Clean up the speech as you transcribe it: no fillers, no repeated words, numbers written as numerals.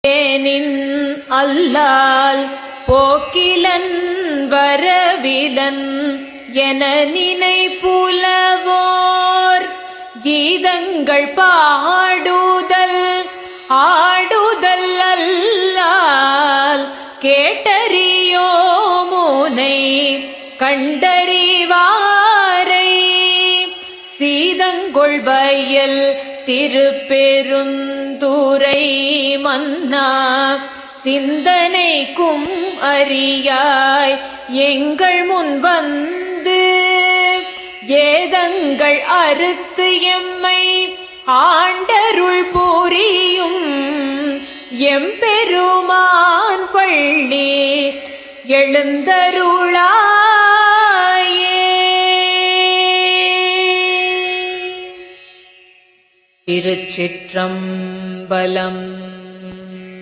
ஏனின் அல்லால் போக்கிலன் வரவிலன் என நினைப்புலவோர் கீதங்கள் பாடுதல் ஆடுதல் அல்லால் கேட்டறியோ முனை கண்டறிவாரை சீதங்கொள் வயல் திருப்பெருந்துறை மன்னா சிந்தனைக்கும் அறியாய் எங்கள் முன் வந்து ஏதங்கள் அறுத்து எம்மை ஆண்டருள் புரியும் எம்பெருமான் பள்ளி எழுந்தருளாயே. திருச்சிற்றம்பலம்.